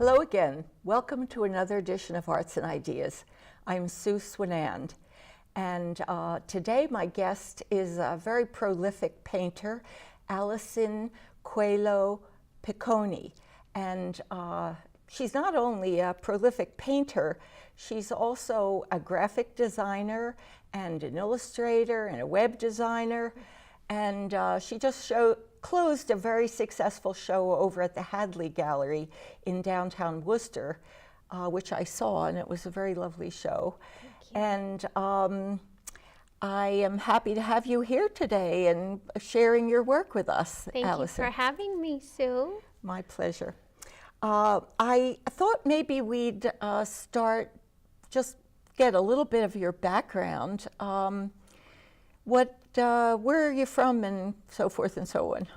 Hello again. Welcome to another edition of Arts and Ideas. I'm Sue Swinand, and today my guest is a very prolific painter, Allison Coelho Picone. And she's not only a prolific painter, she's also a graphic designer and an illustrator and a web designer. And she just closed a very successful show over at the Hadley Gallery in downtown Worcester, which I saw, and it was a very lovely show. And I am happy to have you here today and sharing your work with us, Thank Allison. you for having me, Sue. My pleasure. I thought maybe we'd start, just get a little bit of your background. Where are you from, and so forth and so on?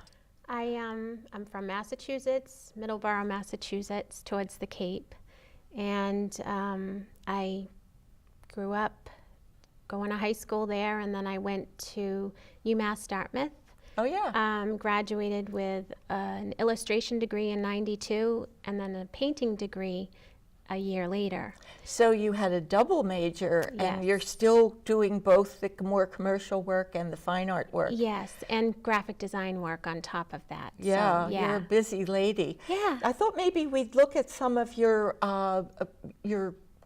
I'm from Massachusetts, Middleborough, Massachusetts, towards the Cape. And I grew up going to high school there, and then I went to UMass Dartmouth. Oh, yeah. Graduated with an illustration degree in '92, and then a painting degree a year later. So you had a double major, Yes. and you're still doing both the more commercial work and the fine art work. Yes, and graphic design work on top of that. Yeah, So, yeah. you're a busy lady. Yeah. I thought maybe we'd look at some of your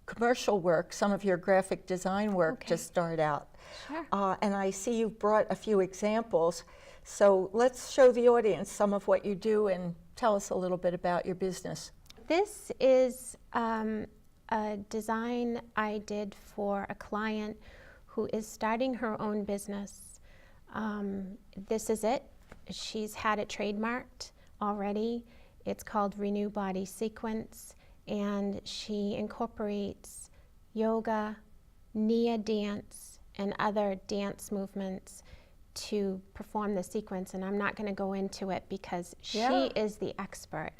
commercial work, some of your graphic design work to start out. Sure. And I see you've brought a few examples. So let's show the audience some of what you do and tell us a little bit about your business. This is a design I did for a client who is starting her own business. This is it. She's had it trademarked already. It's called Renew Body Sequence, and she incorporates yoga, Nia dance, and other dance movements to perform the sequence. And I'm not going to go into it because she is the expert.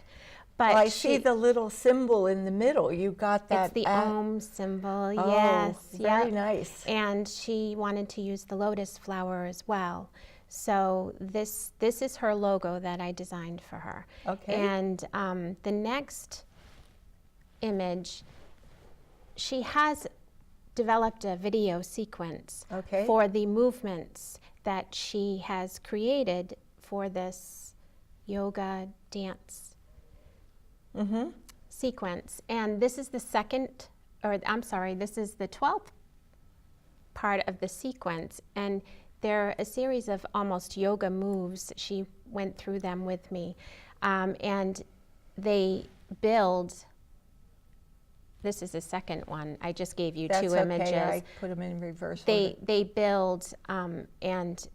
But Well, I see the little symbol in the middle. You got that. It's the Om symbol, Oh, yes. very yep. nice. And she wanted to use the lotus flower as well. So this is her logo that I designed for her. Okay. And the next image, she has developed a video sequence for the movements that she has created for this yoga dance sequence. And this is the second, or I'm sorry, this is the 12th part of the sequence. And they're a series of almost yoga moves. She went through them with me. And they build, this is the second one. I just gave you two images. I put them in reverse. They build, and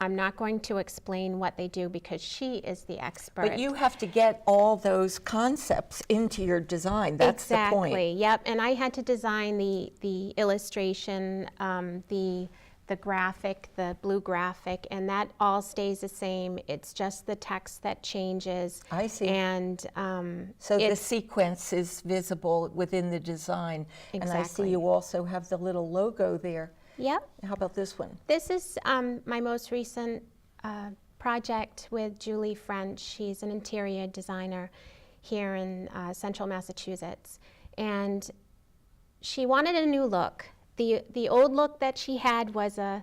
I'm not going to explain what they do because she is the expert. But you have to get all those concepts into your design. That's the point. Exactly. Yep. And I had to design the illustration, the graphic, the blue graphic, and that all stays the same. It's just the text that changes. I see. And so the sequence is visible within the design. Exactly. And I see you also have the little logo there. Yep. How about this one? This is my most recent project with Julie French. She's an interior designer here in central Massachusetts. And she wanted a new look. The old look that she had was an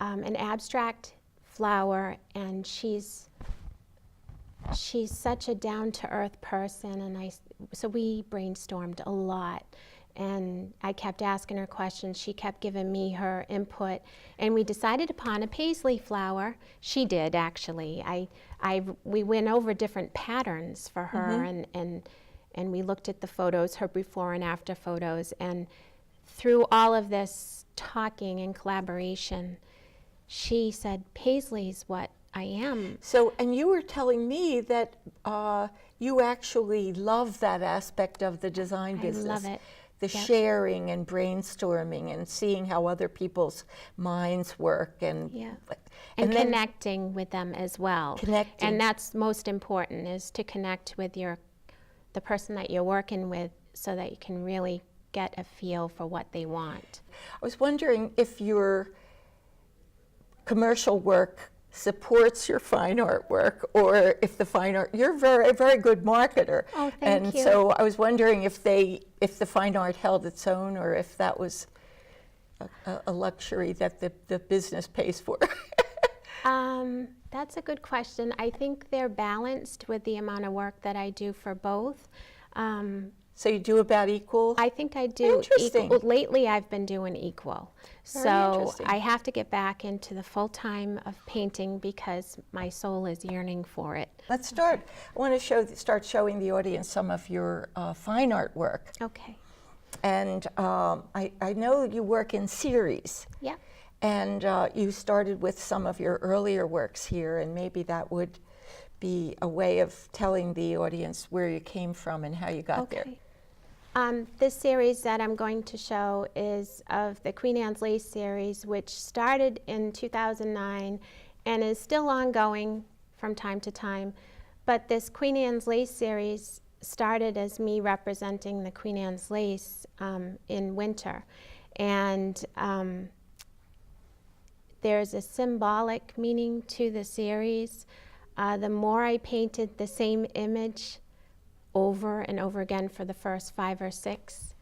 abstract flower, and she's such a down-to-earth person, and so we brainstormed a lot. And I kept asking her questions. She kept giving me her input, and we decided upon a paisley flower. She did, actually. We went over different patterns for her, and we looked at the photos, her before and after photos, and through all of this talking and collaboration, she said, "Paisley's what I am." So, and you were telling me that you actually love that aspect of the design business. I love it. The sharing and brainstorming and seeing how other people's minds work and and connecting with them as well. Connecting. And that's most important, is to connect with the person that you're working with so that you can really get a feel for what they want. I was wondering if your commercial work supports your fine artwork, or if the fine art, you're a very good marketer. Oh, thank and you. so I was wondering if the fine art held its own, or if that was a luxury that the business pays for. That's a good question. I think they're balanced with the amount of work that I do for both. So you do about equal? I think I do Interesting. equal. Lately, I've been doing equal. Very So interesting. I have to get back into the full time of painting because my soul is yearning for it. Let's start. I want to start showing the audience some of your fine art work. Okay. And I know you work in series. Yeah. And you started with some of your earlier works here, and maybe that would be a way of telling the audience where you came from and how you got there. This series that I'm going to show is of the Queen Anne's Lace series, which started in 2009 and is still ongoing from time to time. But this Queen Anne's Lace series started as me representing the Queen Anne's Lace in winter. And there's a symbolic meaning to the series. The more I painted the same image over and over again for the first 5 or 6,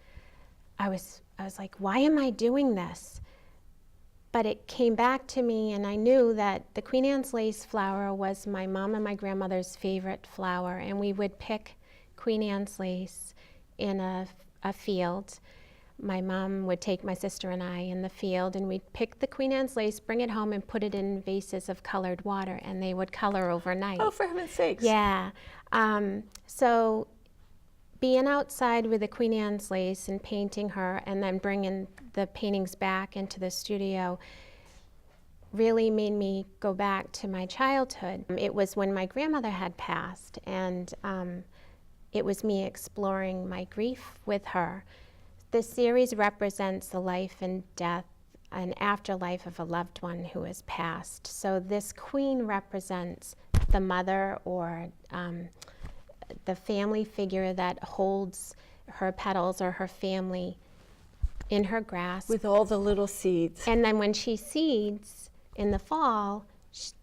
I was like, why am I doing this? But it came back to me, and I knew that the Queen Anne's Lace flower was my mom and my grandmother's favorite flower, and we would pick Queen Anne's Lace in a field. My mom would take my sister and I in the field, and we'd pick the Queen Anne's Lace, bring it home, and put it in vases of colored water, and they would color overnight. Oh, for heaven's sakes. Yeah. So being outside with the Queen Anne's Lace and painting her and then bringing the paintings back into the studio really made me go back to my childhood. It was when my grandmother had passed, and it was me exploring my grief with her. This series represents the life and death and afterlife of a loved one who has passed. So this queen represents the mother, or the family figure that holds her petals or her family in her grasp. With all the little seeds. And then when she seeds in the fall,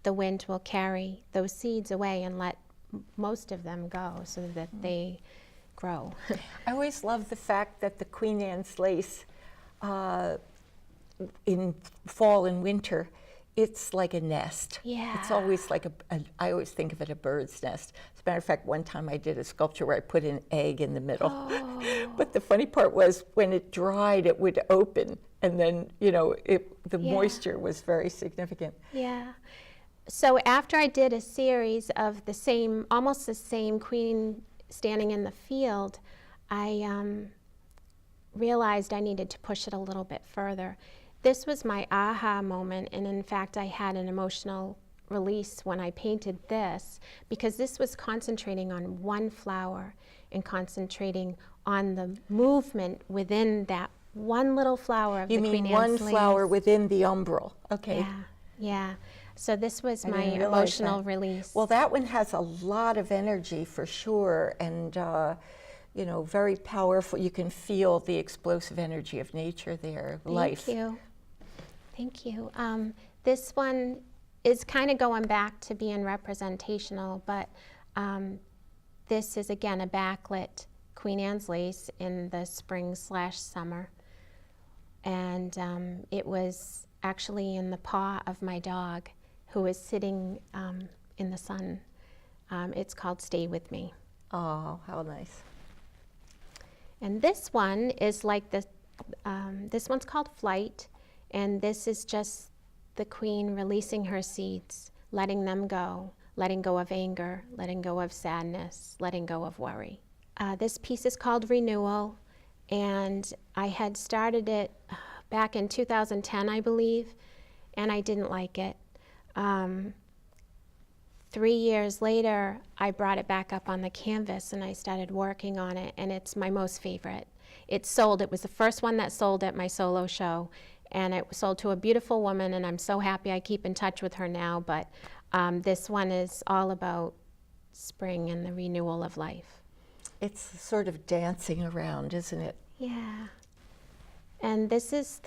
the wind will carry those seeds away and let most of them go so that they grow. I always love the fact that the Queen Anne's Lace in fall and winter, it's like a nest. Yeah. It's always like I always think of it a bird's nest. As a matter of fact, one time I did a sculpture where I put an egg in the middle. Oh. But the funny part was when it dried, it would open, and then, you know, the moisture was very significant. Yeah. So after I did a series of the same, almost the same queen standing in the field, I realized I needed to push it a little bit further. This was my aha moment, and in fact I had an emotional release when I painted this, because this was concentrating on one flower and concentrating on the movement within that one little flower of the Queen Anne's Lace. You mean one flower within the umbral? Okay. Yeah, yeah. So this was I my didn't realize emotional that. release. Well, that one has a lot of energy for sure, and you know, very powerful. You can feel the explosive energy of nature there, life. Thank you. Thank you. This one is kind of going back to being representational, but this is again a backlit Queen Anne's Lace in the spring/summer, and it was actually in the paw of my dog, who is sitting in the sun. It's called Stay With Me. Oh, how nice. And this one is like the, this one's called Flight, and this is just the queen releasing her seeds, letting them go, letting go of anger, letting go of sadness, letting go of worry. This piece is called Renewal, and I had started it back in 2010, I believe, and I didn't like it. 3 years later, I brought it back up on the canvas and I started working on it, and it's my most favorite. It sold, it was the first one that sold at my solo show, and it sold to a beautiful woman, and I'm so happy I keep in touch with her now, but this one is all about spring and the renewal of life. It's sort of dancing around, isn't it? Yeah. And this is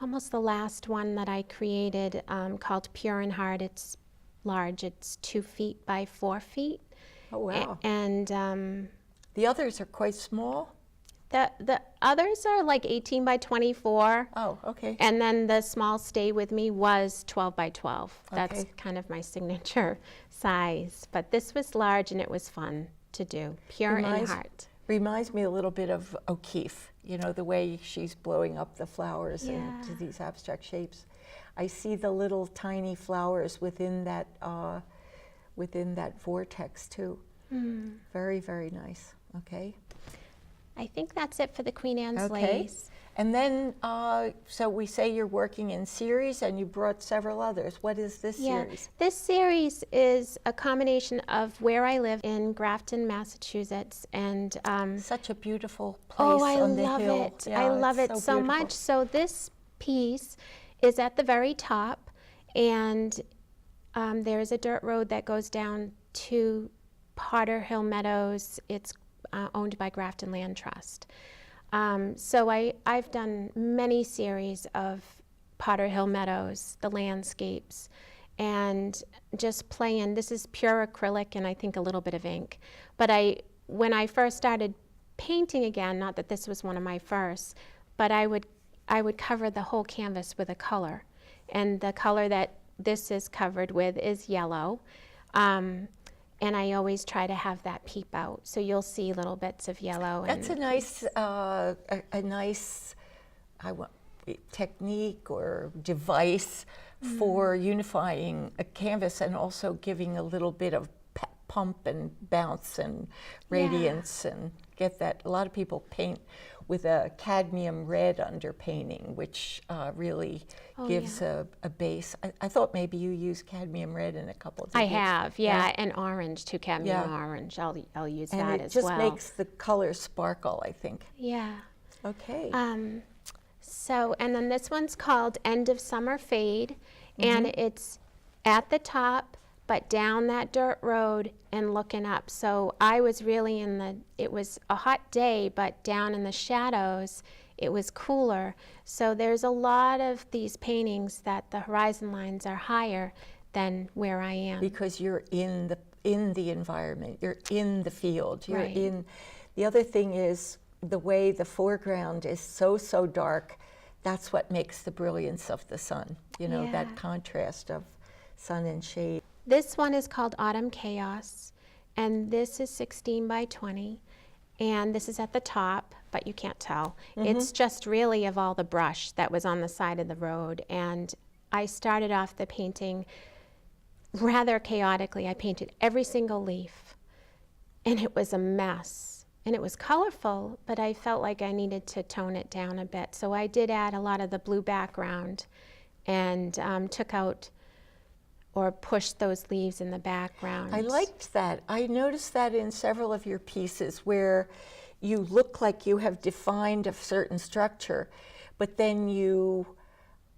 almost the last one that I created, called Pure in Heart. It's large. It's 2 feet by 4 feet. Oh, wow. And the others are quite small? the others are like 18 by 24. Oh, okay. And then the small Stay With Me was 12 by 12. That's Okay. kind of my signature size. But this was large and it was fun to do. Pure in heart. Reminds me a little bit of O'Keeffe, you know, the way she's blowing up the flowers into these abstract shapes. I see the little tiny flowers within that vortex too. Very, very nice. Okay. I think that's it for the Queen Anne's Okay. lace. And then, so we say you're working in series, and you brought several others. What is this series? This series is a combination of where I live in Grafton, Massachusetts, and Such a beautiful place on the hill. it. Yeah, I love it's it so beautiful. much. So this piece is at the very top, and there is a dirt road that goes down to Potter Hill Meadows. It's owned by Grafton Land Trust. So I've done many series of Potter Hill Meadows, the landscapes, and just playing. This is pure acrylic and I think a little bit of ink. But when I first started painting again, not that this was one of my first, but I would cover the whole canvas with a color. And the color that this is covered with is yellow. And I always try to have that peep out, so you'll see little bits of yellow. That's a nice technique or device for unifying a canvas and also giving a little bit of pump and bounce and radiance and get that. A lot of people paint with a cadmium red underpainting, which really gives a base. I thought maybe you used cadmium red in a couple of I have, and orange too, cadmium orange. I'll use that as well. And it just makes the colors sparkle, I think. Yeah. Okay. So, and then this one's called End of Summer Fade, and it's at the top, but down that dirt road and looking up. So I was really it was a hot day, but down in the shadows, it was cooler. So there's a lot of these paintings that the horizon lines are higher than where I am. Because you're in the environment, you're in the field, you're Right. in. The other thing is the way the foreground is so dark, that's what makes the brilliance of the sun, you know, that contrast of sun and shade. This one is called Autumn Chaos, and this is 16 by 20, and this is at the top, but you can't tell. It's just really of all the brush that was on the side of the road, and I started off the painting rather chaotically. I painted every single leaf, and it was a mess, and it was colorful, but I felt like I needed to tone it down a bit, so I did add a lot of the blue background and took out or push those leaves in the background. I liked that. I noticed that in several of your pieces where you look like you have defined a certain structure, but then you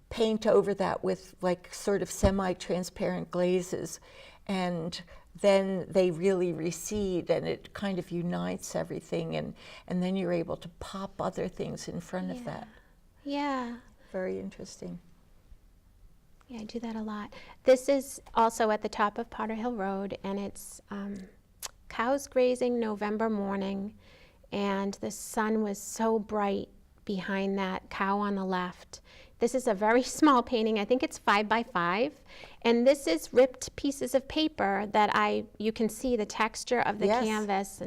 paint over that with like sort of semi-transparent glazes, and then they really recede and it kind of unites everything, and then you're able to pop other things in front of that. Yeah. Very interesting. Yeah, I do that a lot. This is also at the top of Potter Hill Road, and it's cows grazing November morning, and the sun was so bright behind that cow on the left. This is a very small painting. I think it's 5 by 5, and this is ripped pieces of paper that you can see the texture of the canvas,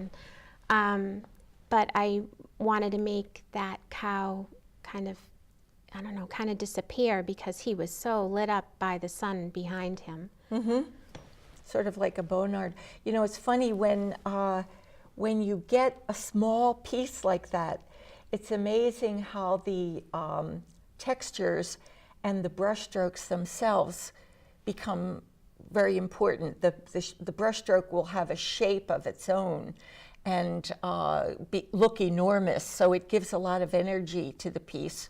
and but I wanted to make that cow kind of, I don't know, kind of disappear because he was so lit up by the sun behind him. Sort of like a Bonnard. You know, it's funny when you get a small piece like that, it's amazing how the textures and the brushstrokes themselves become very important. The brushstroke will have a shape of its own and look enormous, so it gives a lot of energy to the piece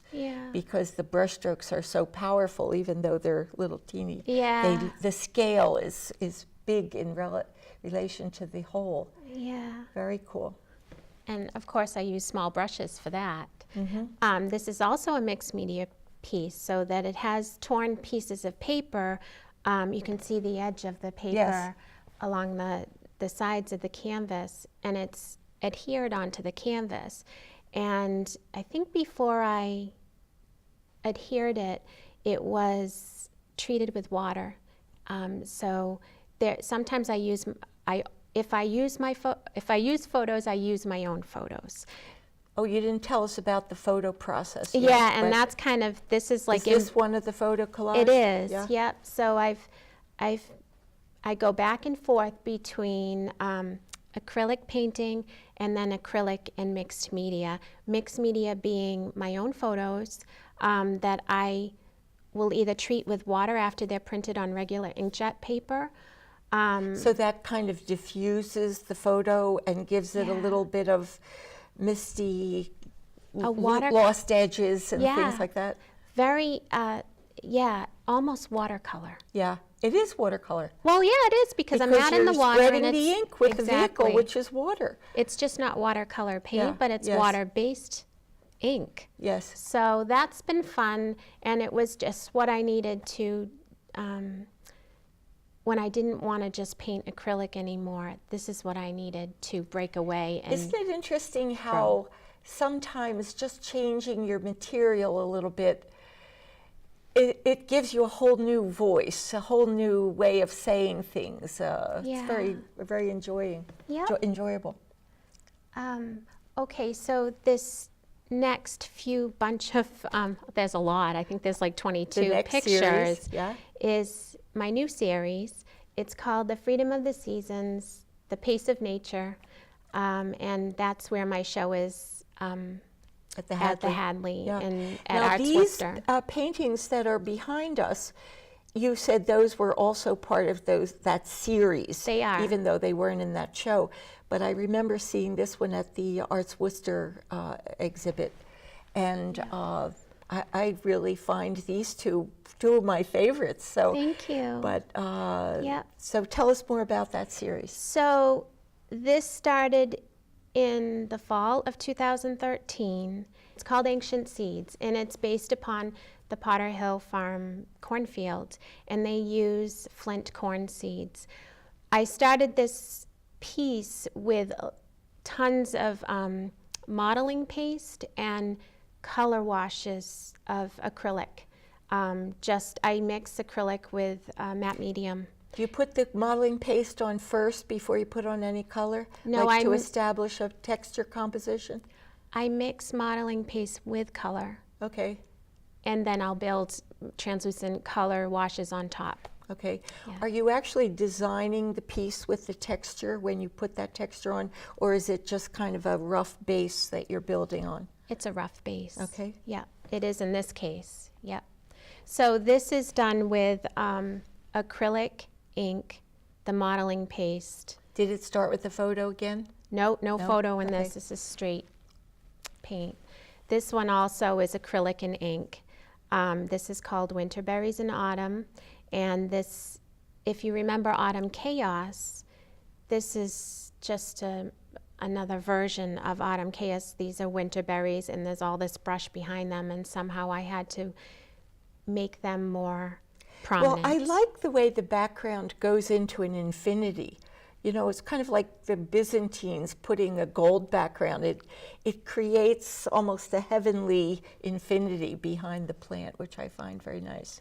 because the brushstrokes are so powerful, even though they're little teeny. The scale is big in relation to the whole. Very cool. And of course I use small brushes for that. This is also a mixed media piece, so that it has torn pieces of paper You can see the edge of the paper Yes. along the sides of the canvas, and it's adhered onto the canvas. And I think before I adhered it, it was treated with water. So there, sometimes if I use photos, I use my own photos. Oh, you didn't tell us about the photo process yet. Yeah, and but that's kind of, this is like is this one of the photo collages? it is. Yeah. Yep. So I go back and forth between acrylic painting and then acrylic and mixed media. Mixed media being my own photos that I will either treat with water after they're printed on regular inkjet paper. So that kind of diffuses the photo and gives it a Yeah. little bit of misty, water- lost edges and Yeah. things like that. Very, yeah, almost watercolor. Yeah, it is watercolor. Well, yeah, it is because I'm not in the you're water spreading and the it's ink with the vehicle, exactly. which is water. It's just not watercolor paint, Yeah, but it's yes. water-based ink. Yes. So that's been fun, and it was just what I needed to, when I didn't want to just paint acrylic anymore, this is what I needed to break away. And Isn't it interesting how sometimes just changing your material a little bit, it gives you a whole new voice, a whole new way of saying things. It's Yeah. very Yep. enjoyable. Okay, so this next few bunch of, there's a lot, I think there's like 22 next pictures, series, yeah. is my new series. It's called The Freedom of the Seasons, The Pace of Nature, and that's where my show is At the at the Hadley. Hadley Yeah. and at Now Arts these Worcester. paintings that are behind us, you said those were also part of that series. They are. Even though they weren't in that show. But I remember seeing this one at the Arts Worcester exhibit, and I really find these two of my favorites. So Thank you. But Yep. so tell us more about that series. So this started in the fall of 2013. It's called Ancient Seeds, and it's based upon the Potter Hill Farm cornfield, and they use flint corn seeds. I started this piece with tons of modeling paste and color washes of acrylic. I mix acrylic with matte medium. Do you put the modeling paste on first before you put on any color? No, like to I'm- establish a texture composition? I mix modeling paste with color, Okay, and then I'll build translucent color washes on top. okay. Yeah. Are you actually designing the piece with the texture when you put that texture on, or is it just kind of a rough base that you're building on? It's a rough base. Okay. Yeah, it is in this case. Yep. So this is done with acrylic ink, the modeling paste. Did it start with the photo again? No No? photo in Okay. this. This is straight paint. This one also is acrylic and ink. This is called Winter Berries in Autumn. And this, if you remember Autumn Chaos, this is just another version of Autumn Chaos. These are winter berries, and there's all this brush behind them, and somehow I had to make them more prominent. Well, I like the way the background goes into an infinity. You know, it's kind of like the Byzantines putting a gold background. It creates almost a heavenly infinity behind the plant, which I find very nice.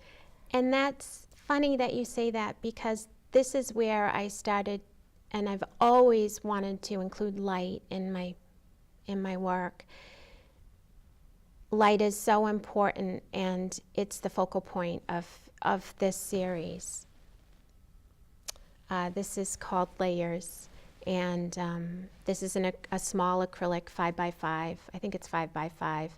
And that's funny that you say that, because this is where I started, and I've always wanted to include light in my work. Light is so important, and it's the focal point of this series. This is called Layers, and this is a small acrylic 5x5. I think it's 5x5,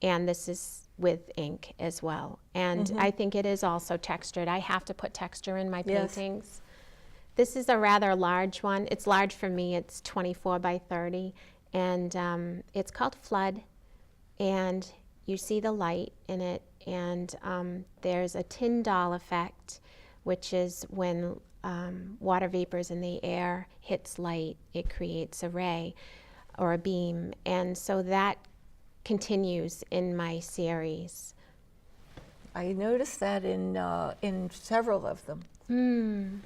and this is with ink as well. And I think it is also textured. I have to put texture in my Yes. paintings. This is a rather large one. It's large for me. It's 24x30, and it's called Flood. And you see the light in it, and there's a Tyndall effect, which is when water vapors in the air hits light, it creates a ray or a beam, and so that continues in my series. I noticed that in several of them.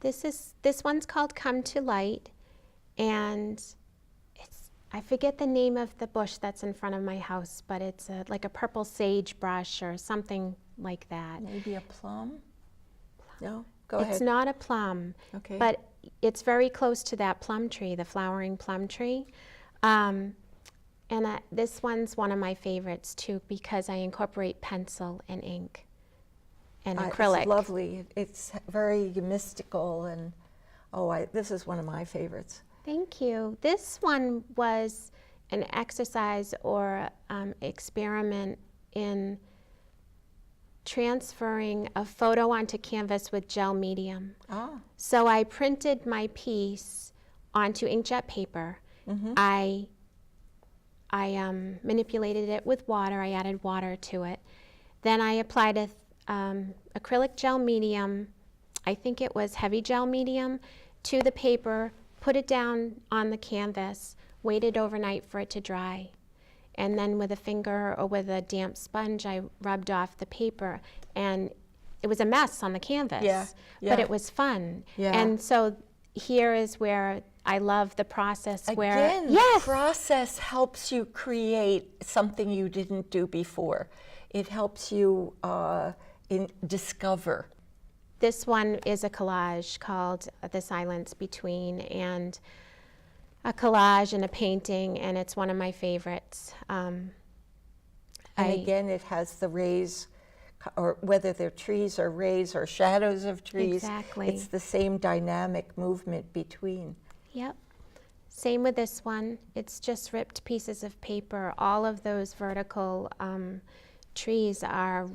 This one's called Come to Light, and I forget the name of the bush that's in front of my house, but it's like a purple sagebrush or something like that. Maybe a plum? No? Go ahead. It's not a plum, Okay. but it's very close to that plum tree, the flowering plum tree. This one's one of my favorites too, because I incorporate pencil and ink and acrylic. It's lovely. It's very mystical, and this is one of my favorites. Thank you. This one was an exercise or experiment in transferring a photo onto canvas with gel medium. So I printed my piece onto inkjet paper. I manipulated it with water. I added water to it. Then I applied a acrylic gel medium, I think it was heavy gel medium, to the paper, put it down on the canvas, waited overnight for it to dry. And then with a finger or with a damp sponge, I rubbed off the paper. And it was a mess on the canvas, but it was fun. And so here is where I love the process. Again, the process helps you create something you didn't do before. It helps you discover. This one is a collage called The Silence Between, and a collage and a painting, and it's one of my favorites. And again, it has the rays, or whether they're trees or rays or shadows of trees. Exactly. It's the same dynamic movement between. Yep. Same with this one. It's just ripped pieces of paper. All of those vertical trees are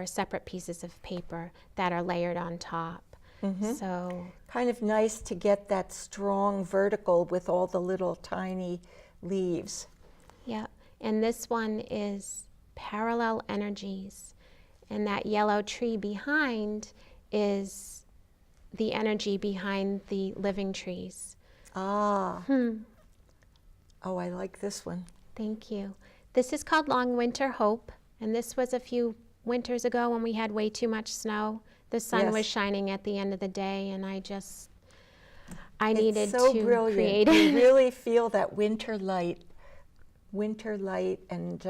separate pieces of paper that are layered on top. So kind of nice to get that strong vertical with all the little tiny leaves. Yeah, and this one is Parallel Energies, and that yellow tree behind is the energy behind the living trees. Oh, I like this one. Thank you. This is called Long Winter Hope, and this was a few winters ago when we had way too much snow. The sun was shining at the end of the day, and I needed to brilliant. Create it. You really feel that winter light, and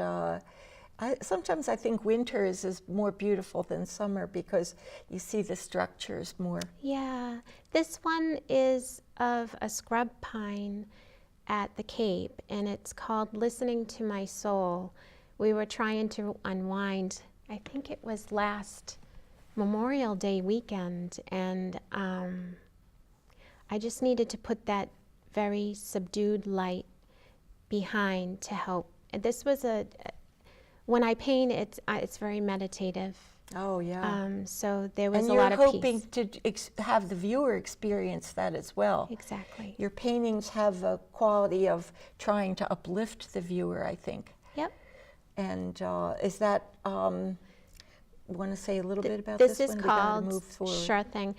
sometimes I think winter is more beautiful than summer because you see the structures more. Yeah, this one is of a scrub pine at the Cape, and it's called Listening to My Soul. We were trying to unwind, I think it was last Memorial Day weekend, and I just needed to put that very subdued light behind to help. And this was when I paint, it's very meditative. Oh, yeah. So there was a lot of peace. And you're hoping to have the viewer experience that as well. Exactly. Your paintings have a quality of trying to uplift the viewer, I think. Yep. And is that, want to say a little bit about this one? This is called, sure thing.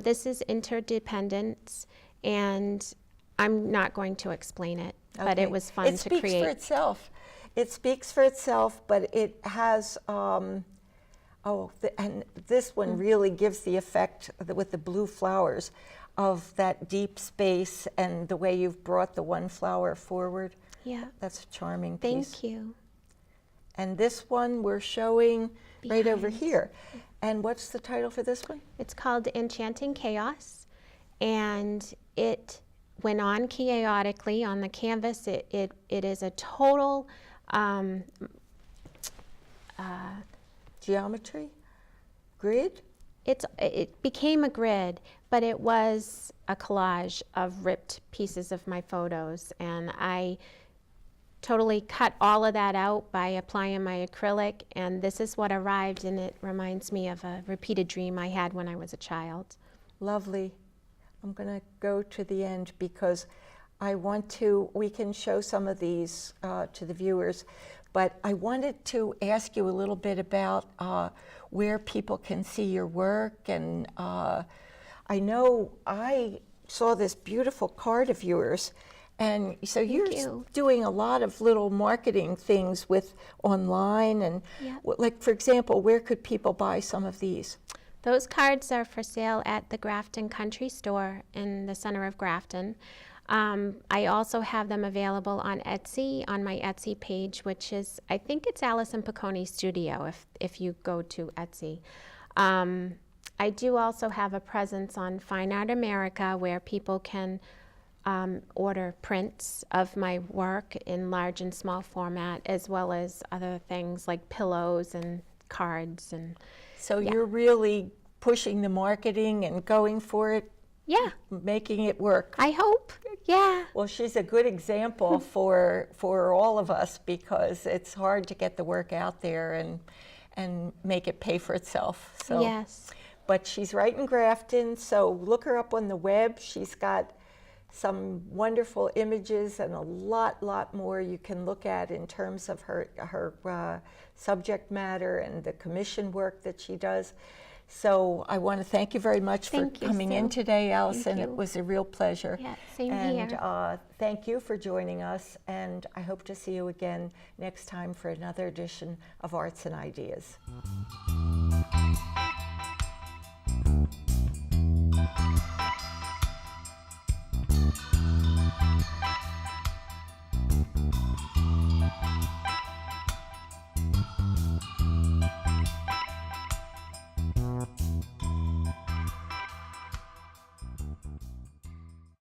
This is Interdependence, and I'm not going to explain it, but it was fun to create. It speaks for itself. It speaks for itself, but it has, and this one really gives the effect with the blue flowers of that deep space and the way you've brought the one flower forward. Yeah. That's a charming piece. Thank you. And this one we're showing right over here. And what's the title for this one? It's called Enchanting Chaos, and it went on chaotically on the canvas. It is a total geometry? Grid? It became a grid, but it was a collage of ripped pieces of my photos, and I totally cut all of that out by applying my acrylic, and this is what arrived, and it reminds me of a repeated dream I had when I was a child. Lovely. I'm going to go to the end because we can show some of these to the viewers, but I wanted to ask you a little bit about where people can see your work, and I know I saw this beautiful card of yours, And so you're you. doing a lot of little marketing things with online and Yeah. like, for example, where could people buy some of these? Those cards are for sale at the Grafton Country Store in the center of Grafton. I also have them available on Etsy, on my Etsy page, which is, I think it's Allison Picone Studio if you go to Etsy. I do also have a presence on Fine Art America where people can order prints of my work in large and small format, as well as other things like pillows and cards. And So yeah. you're really pushing the marketing and going for it, yeah, making it work. I hope. Yeah. Well, she's a good example for all of us, because it's hard to get the work out there and make it pay for itself. So, Yes. but she's right in Grafton, so look her up on the web. She's got some wonderful images and a lot more you can look at in terms of her subject matter and the commission work that she does. So I want to thank you very much for coming in today, Allison. It was a real pleasure. Yeah, same and, here. Thank you for joining us, and I hope to see you again next time for another edition of Arts and Ideas.